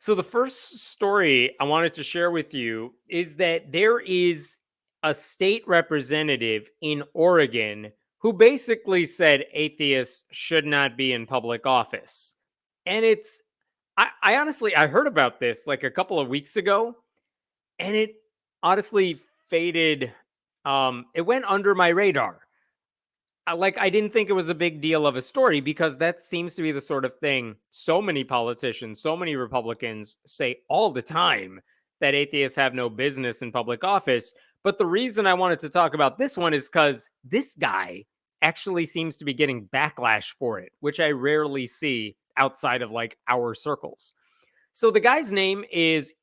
So the first story I wanted to share with you is that there is a state representative in Oregon who basically said atheists should not be in public office. And I honestly, I heard about this like a couple of weeks ago, and it honestly faded. It went under my radar. I didn't think it was a big deal of a story because that seems to be the sort of thing so many politicians, so many Republicans say all the time, that atheists have no business in public office. But the reason I wanted to talk about this one is because this guy actually seems to be getting backlash for it, which I rarely see outside of like our circles. So the guy's name is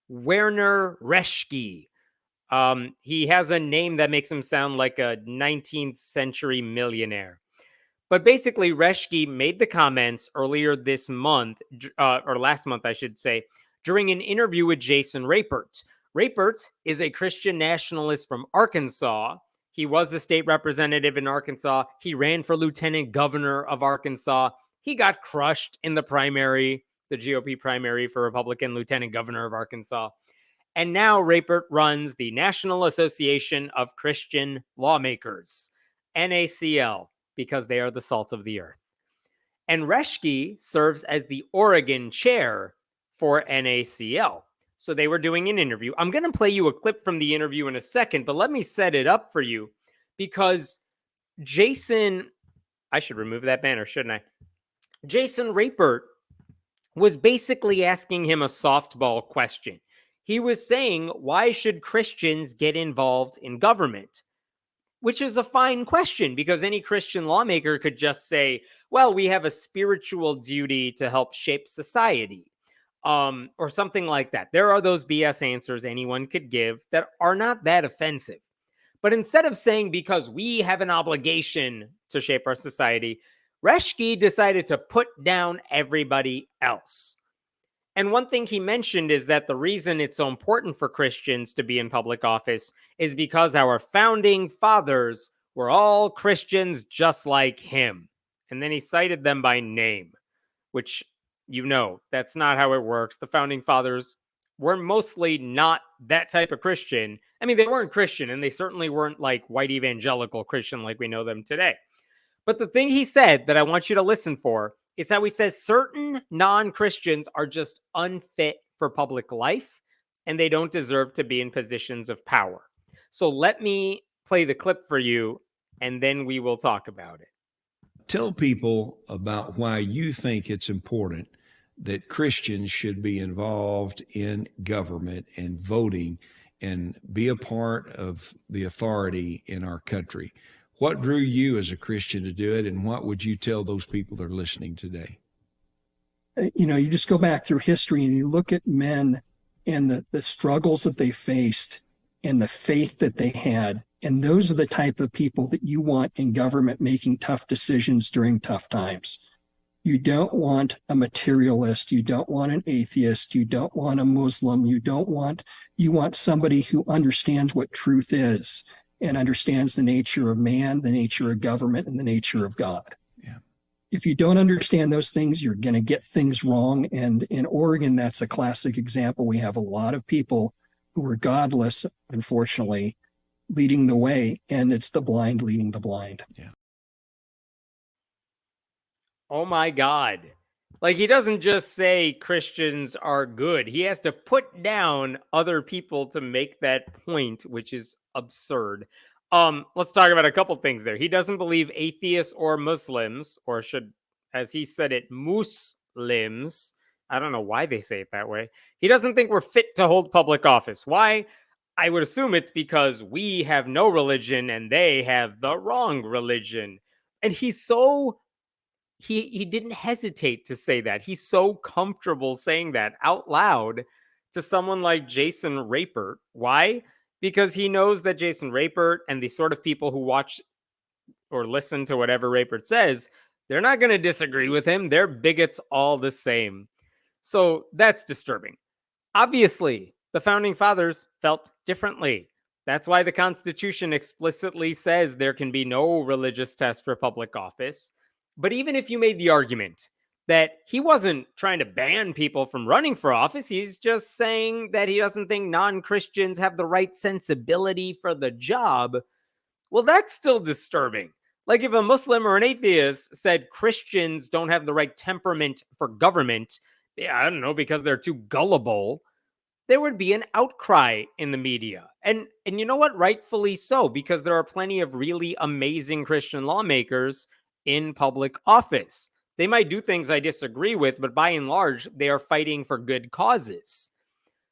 Werner Reschke. He has a name that makes him sound like a 19th century millionaire. But basically, Reschke made the comments earlier this month, or last month, I should say, during an interview with Jason Rapert. Rapert is a Christian nationalist from Arkansas. He was a state representative in Arkansas. He ran for lieutenant governor of Arkansas. He got crushed in the primary, the GOP primary for Republican lieutenant governor of Arkansas. And now Rapert runs the National Association of Christian Lawmakers, NACL, because they are the salt of the earth. And Reschke serves as the Oregon chair for NACL. So they were doing an interview. I'm going to play you a clip from the interview in a second, but let me set it up for you because I should remove that banner, shouldn't I? Jason Rapert was basically asking him a softball question. He was saying, why should Christians get involved in government? Which is a fine question because any Christian lawmaker could just say, well, we have a spiritual duty to help shape society, or something like that. There are those BS answers anyone could give that are not that offensive. But instead of saying, because we have an obligation to shape our society, Reschke decided to put down everybody else. And one thing he mentioned is that the reason it's so important for Christians to be in public office is because our founding fathers were all Christians just like him. And then he cited them by name, which, that's not how it works. The founding fathers were mostly not that type of Christian. I mean, they weren't Christian, and they certainly weren't like white evangelical Christian like we know them today. But the thing he said that I want you to listen for is how he says certain non-Christians are just unfit for public life and they don't deserve to be in positions of power. So let me play the clip for you and then we will talk about it. Tell people about why you think it's important that Christians should be involved in government and voting and be a part of the authority in our country. What drew you as a Christian to do it, and what would you tell those people that are listening today? You just go back through history and you look at men and the struggles that they faced and the faith that they had. And those are the type of people that you want in government making tough decisions during tough times. You don't want a materialist. You don't want an atheist. You don't want a Muslim. You want somebody who understands what truth is and understands the nature of man, the nature of government, and the nature of God. Yeah. If you don't understand those things, you're going to get things wrong. And in Oregon, that's a classic example. We have a lot of people who are godless, unfortunately, leading the way, and it's the blind leading the blind. Yeah. Oh my God. Like, he doesn't just say Christians are good. He has to put down other people to make that point, which is absurd. Let's talk about a couple things there. He doesn't believe atheists or Muslims, or should, as he said it, Muslims. I don't know why they say it that way. He doesn't think we're fit to hold public office. Why? I would assume it's because we have no religion and they have the wrong religion. And he's so... He didn't hesitate to say that. He's so comfortable saying that out loud to someone like Jason Rapert. Why? Because he knows that Jason Rapert and the sort of people who watch or listen to whatever Rapert says, they're not going to disagree with him. They're bigots all the same. So that's disturbing. Obviously, the founding fathers felt differently. That's why the Constitution explicitly says there can be no religious test for public office. But even if you made the argument that he wasn't trying to ban people from running for office. He's just saying that he doesn't think non-Christians have the right sensibility for the job. Well, that's still disturbing. Like if a Muslim or an atheist said Christians don't have the right temperament for government, yeah, I don't know, because they're too gullible, there would be an outcry in the media. And you know what? Rightfully so, because there are plenty of really amazing Christian lawmakers in public office. They might do things I disagree with, but by and large, they are fighting for good causes.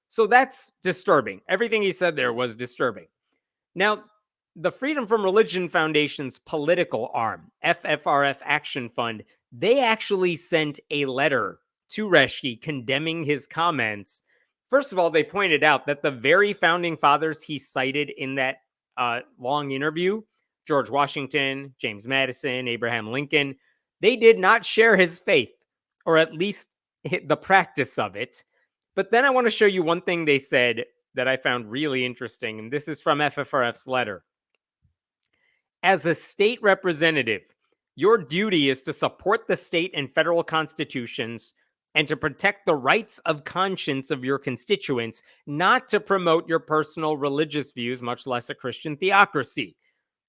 So that's disturbing. Everything he said there was disturbing. Now, the Freedom from Religion Foundation's political arm, FFRF Action Fund, they actually sent a letter to Reschke condemning his comments. First of all, they pointed out that the very founding fathers he cited in that long interview, George Washington, James Madison, Abraham Lincoln, they did not share his faith, or at least the practice of it. But then I want to show you one thing they said that I found really interesting, and this is from FFRF's letter. As a state representative, your duty is to support the state and federal constitutions and to protect the rights of conscience of your constituents, not to promote your personal religious views, much less a Christian theocracy.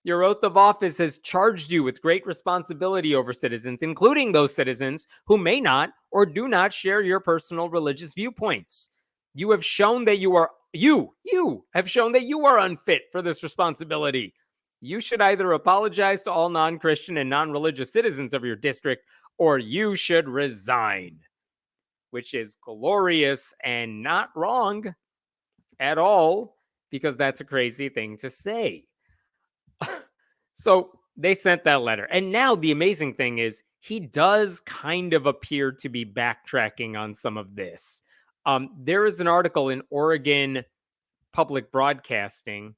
Your oath of office has charged you with great responsibility over citizens, including those citizens who may not or do not share your personal religious viewpoints. You have shown that you have shown that you are unfit for this responsibility. You should either apologize to all non-Christian and non-religious citizens of your district, or you should resign, which is glorious and not wrong at all, because that's a crazy thing to say. So they sent that letter. And now the amazing thing is he does kind of appear to be backtracking on some of this. There is an article in Oregon Public Broadcasting.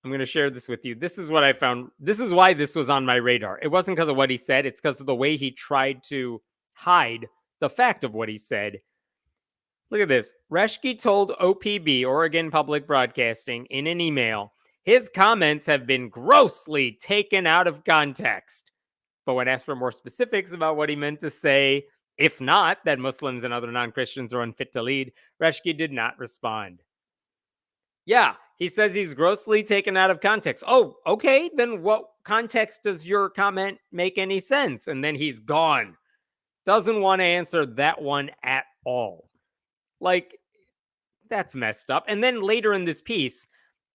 I'm going to share this with you. This is what I found. This is why this was on my radar. It wasn't because of what he said. It's because of the way he tried to hide the fact of what he said. Look at this. Reschke told OPB, Oregon Public Broadcasting, in an email, his comments have been grossly taken out of context. But when asked for more specifics about what he meant to say, if not that Muslims and other non-Christians are unfit to lead, Reschke did not respond. Yeah, he says he's grossly taken out of context. Oh, okay, then what context does your comment make any sense? And then he's gone. Doesn't want to answer that one at all. Like, that's messed up. And then later in this piece,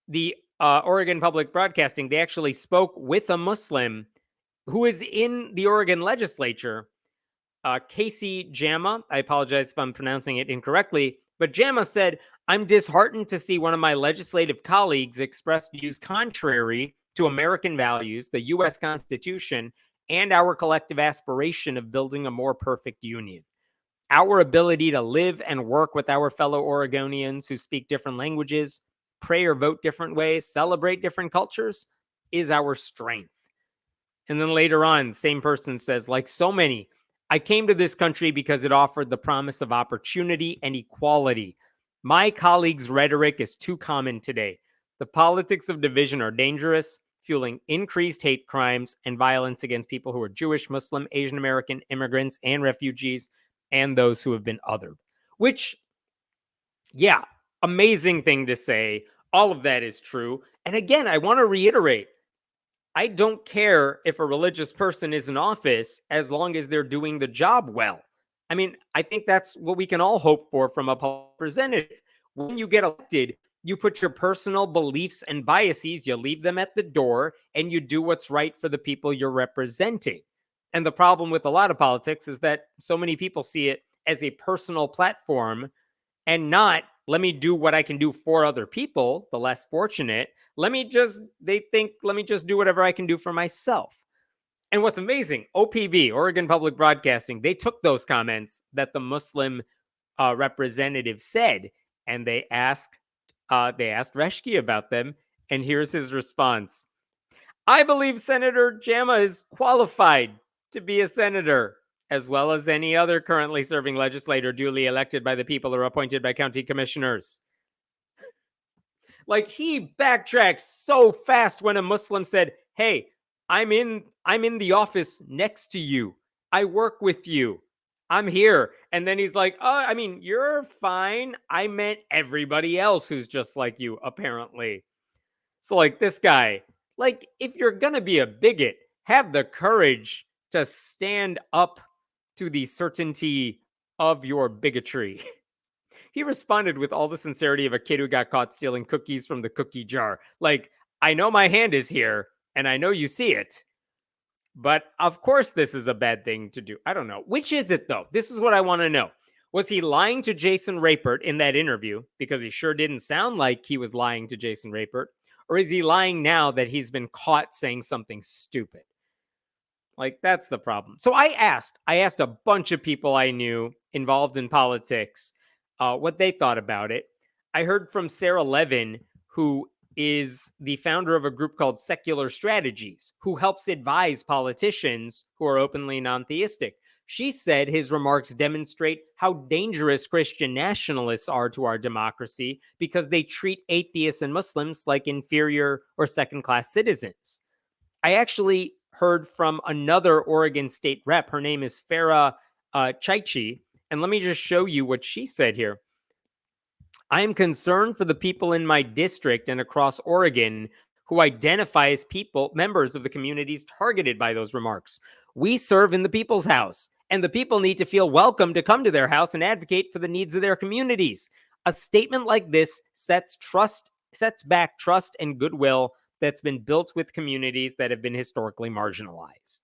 the Oregon Public Broadcasting, they actually spoke with a Muslim who is in the Oregon legislature, Casey Jama. I apologize if I'm pronouncing it incorrectly, but Jama said, I'm disheartened to see one of my legislative colleagues express views contrary to American values, the U.S. Constitution, and our collective aspiration of building a more perfect union. Our ability to live and work with our fellow Oregonians who speak different languages, pray or vote different ways, celebrate different cultures, is our strength. And then later on, same person says, like so many, I came to this country because it offered the promise of opportunity and equality. My colleagues' rhetoric is too common today. The politics of division are dangerous, fueling increased hate crimes and violence against people who are Jewish, Muslim, Asian American, immigrants, and refugees, and those who have been othered. Which, yeah, amazing thing to say. All of that is true. And again, I want to reiterate, I don't care if a religious person is in office as long as they're doing the job well. I mean, I think that's what we can all hope for from a public representative. When you get elected, you put your personal beliefs and biases, you leave them at the door, and you do what's right for the people you're representing. And the problem with a lot of politics is that so many people see it as a personal platform and not, let me do what I can do for other people, the less fortunate. They think, let me just do whatever I can do for myself. And what's amazing, OPB, Oregon Public Broadcasting, they took those comments that the Muslim representative said, and they asked Reschke about them. And here's his response. I believe Senator Jama is qualified to be a senator, as well as any other currently serving legislator duly elected by the people or appointed by county commissioners. Like, he backtracks so fast when a Muslim said, hey, I'm in the office next to you. I work with you. I'm here. And then he's like, oh, I mean, you're fine. I meant everybody else who's just like you, apparently. So, like, this guy, like, if you're going to be a bigot, have the courage to stand up to the certainty of your bigotry. He responded with all the sincerity of a kid who got caught stealing cookies from the cookie jar. Like, I know my hand is here, and I know you see it. But of course, this is a bad thing to do. I don't know. Which is it, though? This is what I want to know. Was he lying to Jason Rapert in that interview? Because he sure didn't sound like he was lying to Jason Rapert. Or is he lying now that he's been caught saying something stupid? Like, that's the problem. So I asked a bunch of people I knew involved in politics what they thought about it. I heard from Sarah Levin, who is the founder of a group called Secular Strategies, who helps advise politicians who are openly non-theistic. She said his remarks demonstrate how dangerous Christian nationalists are to our democracy because they treat atheists and Muslims like inferior or second-class citizens. I actually heard from another Oregon state rep. Her name is Farah Chaichi. And let me just show you what she said here. I am concerned for the people in my district and across Oregon who identify as members of the communities targeted by those remarks. We serve in the people's house, and the people need to feel welcome to come to their house and advocate for the needs of their communities. A statement like this sets back trust and goodwill that's been built with communities that have been historically marginalized.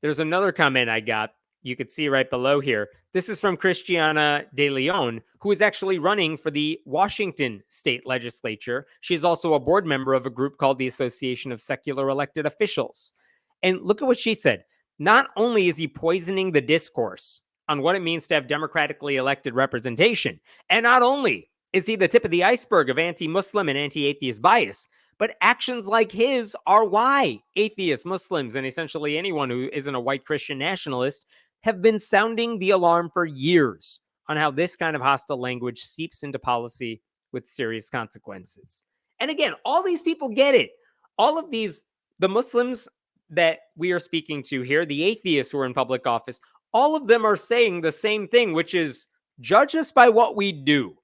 There's another comment I got. You could see right below here. This is from Christiana De Leon, who is actually running for the Washington state legislature. She's also a board member of a group called the Association of Secular Elected Officials. And look at what she said. Not only is he poisoning the discourse on what it means to have democratically elected representation, and not only is he the tip of the iceberg of anti-Muslim and anti-atheist bias, but actions like his are why atheists, Muslims, and essentially anyone who isn't a white Christian nationalist have been sounding the alarm for years on how this kind of hostile language seeps into policy with serious consequences. And again, all these people get it. All of these, the Muslims that we are speaking to here, the atheists who are in public office, all of them are saying the same thing, which is judge us by what we do.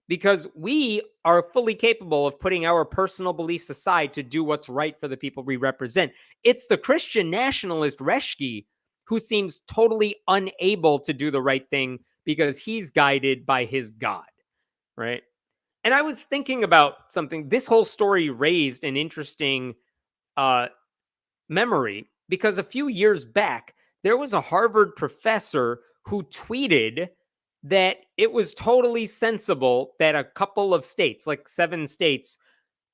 Because we are fully capable of putting our personal beliefs aside to do what's right for the people we represent. It's the Christian nationalist Reschke who seems totally unable to do the right thing because he's guided by his God, right? And I was thinking about something. This whole story raised an interesting memory because a few years back, there was a Harvard professor who tweeted that it was totally sensible that a couple of states, like 7 states,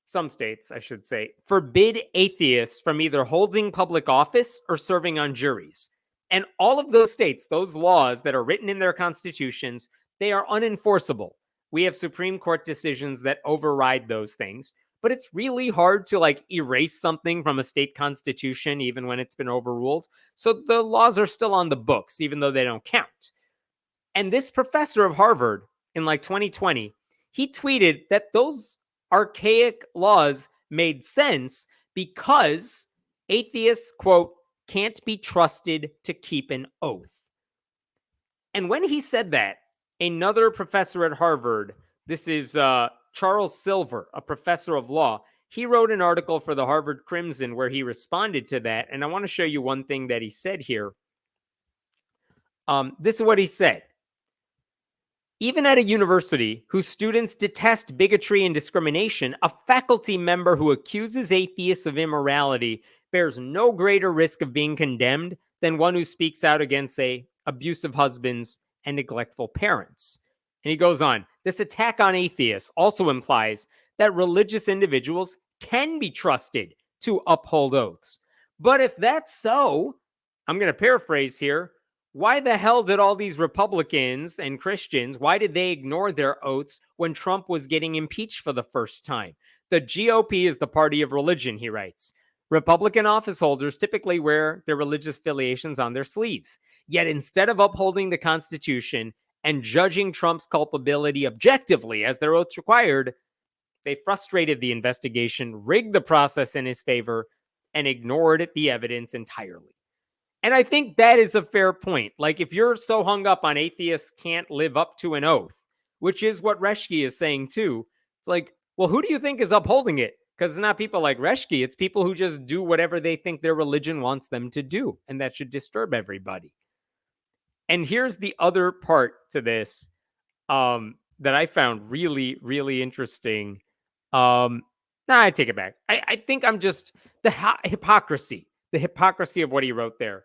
some states, I should say, forbid atheists from either holding public office or serving on juries. And all of those states, those laws that are written in their constitutions, they are unenforceable. We have Supreme Court decisions that override those things, but it's really hard to like erase something from a state constitution, even when it's been overruled. So the laws are still on the books, even though they don't count. And this professor of Harvard in like 2020, he tweeted that those archaic laws made sense because atheists, quote, can't be trusted to keep an oath. And when he said that, another professor at Harvard, this is Charles Silver, a professor of law, he wrote an article for the Harvard Crimson where he responded to that. And I want to show you one thing that he said here. This is what he said. Even at a university whose students detest bigotry and discrimination, a faculty member who accuses atheists of immorality bears no greater risk of being condemned than one who speaks out against, say, abusive husbands and neglectful parents. And he goes on, this attack on atheists also implies that religious individuals can be trusted to uphold oaths. But if that's so, I'm going to paraphrase here, why the hell did all these Republicans and Christians, why did they ignore their oaths when Trump was getting impeached for the first time? The GOP is the party of religion, he writes. Republican office holders typically wear their religious affiliations on their sleeves. Yet instead of upholding the Constitution and judging Trump's culpability objectively as their oaths required, they frustrated the investigation, rigged the process in his favor, and ignored the evidence entirely. And I think that is a fair point. Like, if you're so hung up on atheists can't live up to an oath, which is what Reschke is saying too, it's like, well, who do you think is upholding it? Because it's not people like Reschke, it's people who just do whatever they think their religion wants them to do, and that should disturb everybody. And here's the other part to this that I found really, really interesting. I take it back. I think I'm just the hypocrisy. The hypocrisy of what he wrote there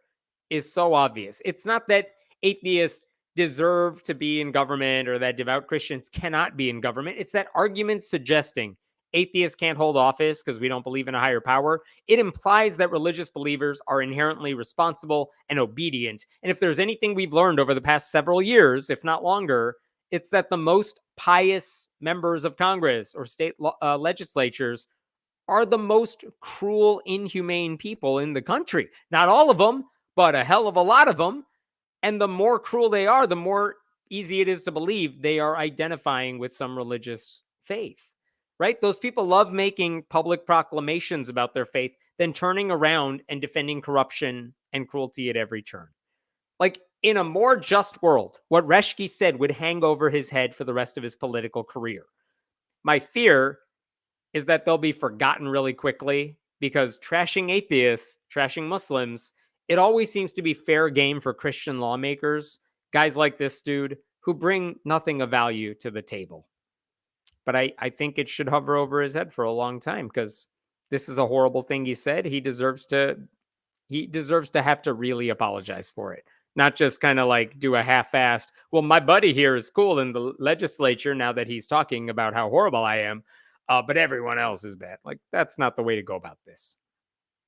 is so obvious. It's not that atheists deserve to be in government or that devout Christians cannot be in government. It's that argument suggesting atheists can't hold office because we don't believe in a higher power. It implies that religious believers are inherently responsible and obedient. And if there's anything we've learned over the past several years, if not longer, it's that the most pious members of Congress or state legislatures are the most cruel, inhumane people in the country. Not all of them, but a hell of a lot of them. And the more cruel they are, the more easy it is to believe they are identifying with some religious faith, right? Those people love making public proclamations about their faith, then turning around and defending corruption and cruelty at every turn. Like, in a more just world, what Reschke said would hang over his head for the rest of his political career. My fear is that they'll be forgotten really quickly because trashing atheists, trashing Muslims, it always seems to be fair game for Christian lawmakers, guys like this dude who bring nothing of value to the table. But I think it should hover over his head for a long time because this is a horrible thing he said. He deserves to have to really apologize for it. Not just kind of like do a half-assed, well, my buddy here is cool in the legislature now that he's talking about how horrible I am, but everyone else is bad. Like, that's not the way to go about this.